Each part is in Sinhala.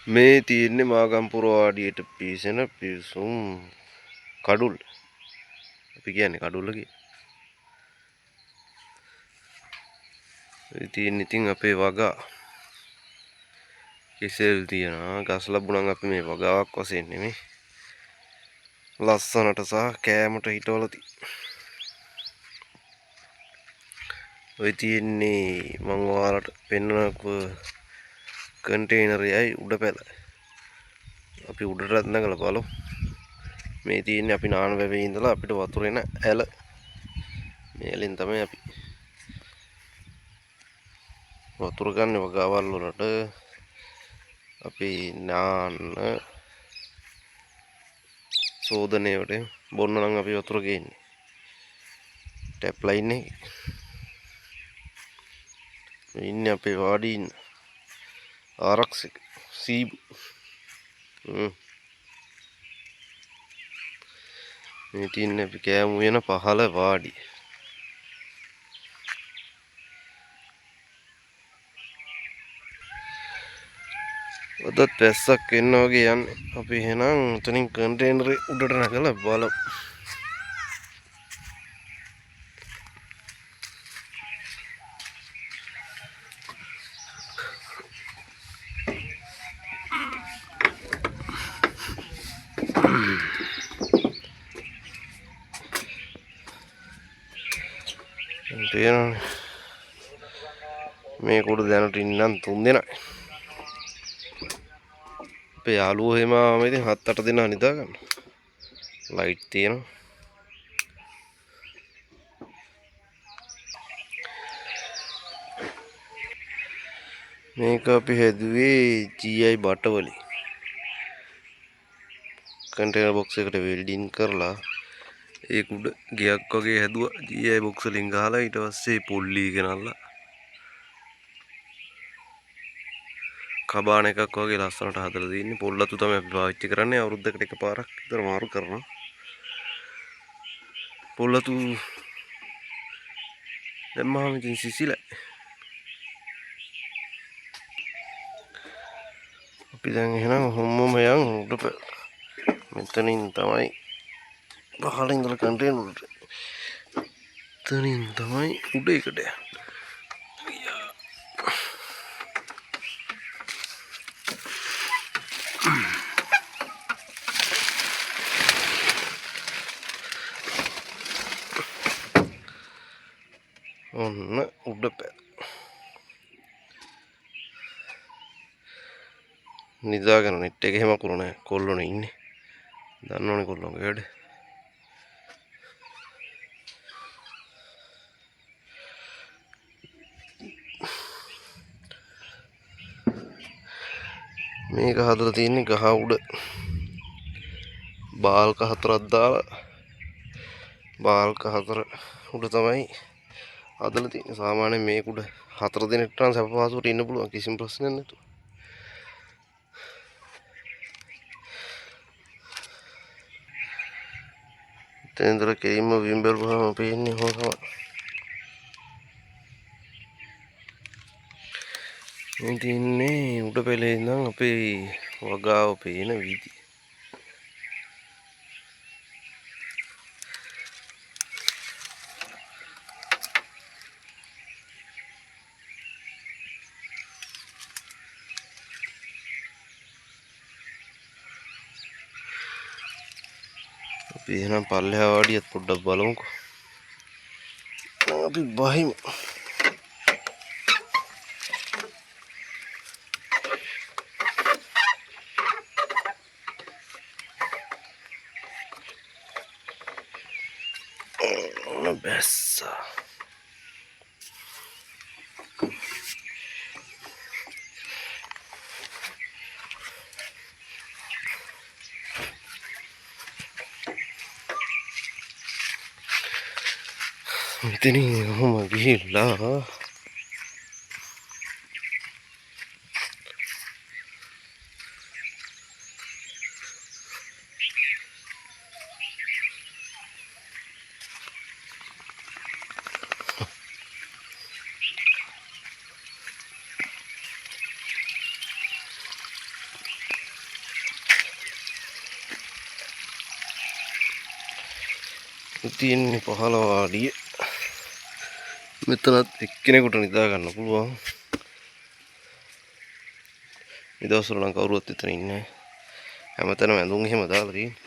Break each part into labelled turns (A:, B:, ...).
A: මේ තියෙන්නේ මාගම්පුර වාඩියට පිසෙන පිසුම් කඩුල්. අපි කියන්නේ කඩුල්ල කියලා. ඒ තියෙන්නේ ඉතින් අපේ වගා. කෙසෙල් තියනවා. ගස් ලැබුණාම අපි මේ වගාවක් වශයෙන් නෙමෙයි. ලස්සනට සහ කෑමට හිටවල ඔය තියෙන්නේ මම ඔයාලට පෙන්වනක කන්ටේනරයයි උඩ පැල. අපි උඩටත් නැගලා බලමු. මේ තියෙන්නේ අපි නාන වැවේ ඉඳලා අපිට වතුර එන ඇල. මේ ඇලෙන් තමයි අපි වතුර ගන්න වගාවල් වලට අපි නාන්න සෝදනයේට බොන්න නම් අපි වතුර ගේන්නේ. ටැප් ලයින් එකේ. ඉන්නේ අපේ වාඩි ඉන්න ආරක්ෂක සීබු. මේ තියන්නේ අපි කෑමු වෙන පහළ වාඩි. අදත් වැස්සක් එන්න වගේ යන්නේ. අපි එහෙනම් උතනින් කන්ටේනරේ උඩට නැගලා බලමු. තේරෙනවනේ. මේ කුඩ දැනට ඉන්නම් 3 දෙනා. අපේ යාළුවෝ එහෙම ආවම ඉතින් 7-8 දෙනා නිදා ගන්න. ලයිට් තියෙනවා. මේක අපි හැදුවේ GI බට වලින්. කන්ටේනර් බොක්ස් එකට වෙල්ඩින් කරලා ඒක උඩ ගයක් වගේ හැදුවා GI බොක්ස් වලින් ගහලා ඊට පස්සේ පොල්ලි ගෙනල්ලා කබාන එකක් වගේ ලස්සනට හදලා තියෙන්නේ. පොල්ලතු තමයි අපි පාවිච්චි කරන්නේ. අවුරුද්දකට එකපාරක් විතර මාරු කරනවා. පොල්ලතු දැම්මම ඉතින් සිසිලයි. අපි දැන් එහෙනම් හොම්මම යන් උඩ මෙතනින් තමයි පහළ ඉඳලා කන්ටේනර් උඩට. එතනින් තමයි උඩ එකට යන්නේ. ඔන්න උඩ පැල. නිදාගෙන නෙට් එක එහෙම අකුරු නැහැ. කොල්ලෝනේ ඉන්නේ. දන්නවනේ කොල්ලෝගේ වැඩ. මේක හදලා තියෙන්නේ ගහ උඩ. බාල්ක 4ක් දාලා බාල්ක 4 උඩ තමයි හදලා තියෙන්නේ. සාමාන්‍යයෙන් මේක උඩ 4 දිනකට නම් සැප පහසුවට ඉන්න පුළුවන් කිසිම ප්‍රශ්නයක් නැතුව. තෙන්දර කෙලින්ම විම්බල් වහම පේන්නේ හොම තමයි. මේ තින්නේ උඩ පෙළේ ඉඳන් අපේ වගාව පේන වීදිය. අපි එහෙනම් පල්ලෙහා වාඩියත් පොඩ්ඩක් බලමුකෝ. අපි බහිමු. බැස්සා. මෙතනින් ඔහොම ගිහිල්ලා තියෙන්නේ 15 වාඩිය. මෙතනත් එක්කෙනෙකුට නිදා ගන්න පුළුවන්. මේ දවස්වල නම් කවුරුවත් එතන ඉන්නේ නැහැ. හැමතැනම ඇඳුම් එහෙම දාලා තියෙන්නේ.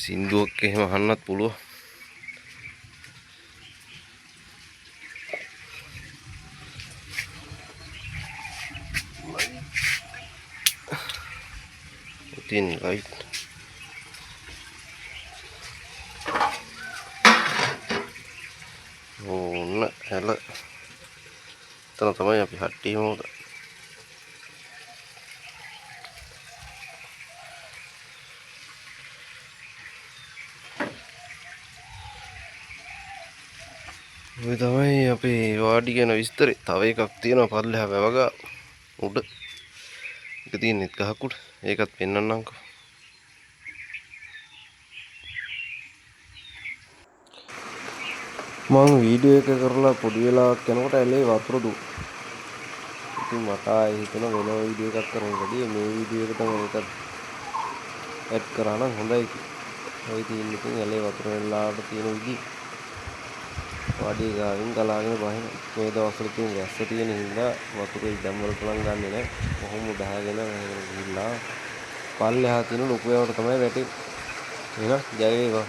A: සින්දුවක් එහෙම අහන්නත් පුළුවන්. තියෙන ලයිට් ඕන්න හැල එතන තමයි අපි හට්ටිය මොකද ඔය තමයි අපේ වාඩි ගැන විස්තරේ. තව එකක් තියෙනවා පල්ලෙහා වැවගා උඩ. ඒක තියෙන්නේ ගහක් උඩ. ඒකත් පෙන්නන්නම්කෝ. මම වීඩියෝ එක කරලා පොඩි වෙලාවක් යනකොට ඇලේ වතුර දු. ඉතින් මට ආයෙ හිතෙන වෙන වීඩියෝ එකක් කරන්න වැඩිය මේ වීඩියෝ එක තමයි එකක් ඇඩ් කරා නම් හොඳයි කියලා. ඔය තියෙන ඉතින් ඇලේ වතුර වෙලාවට තියෙන විදිහ. වාඩි ගාවින් ගලාගෙන බහින. මේ දවස්වල තියෙන වැස්ස තියෙන හින්දා වතුරේ ඉඩම් වලට නම් ගන්නෙ නැහැ. කොහොම බහගෙන ගිහිල්ලා පල්ලෙහා තියෙන ලොකු වැවට තමයි වැටෙන්නේ. එහෙනම් ජය වේවා.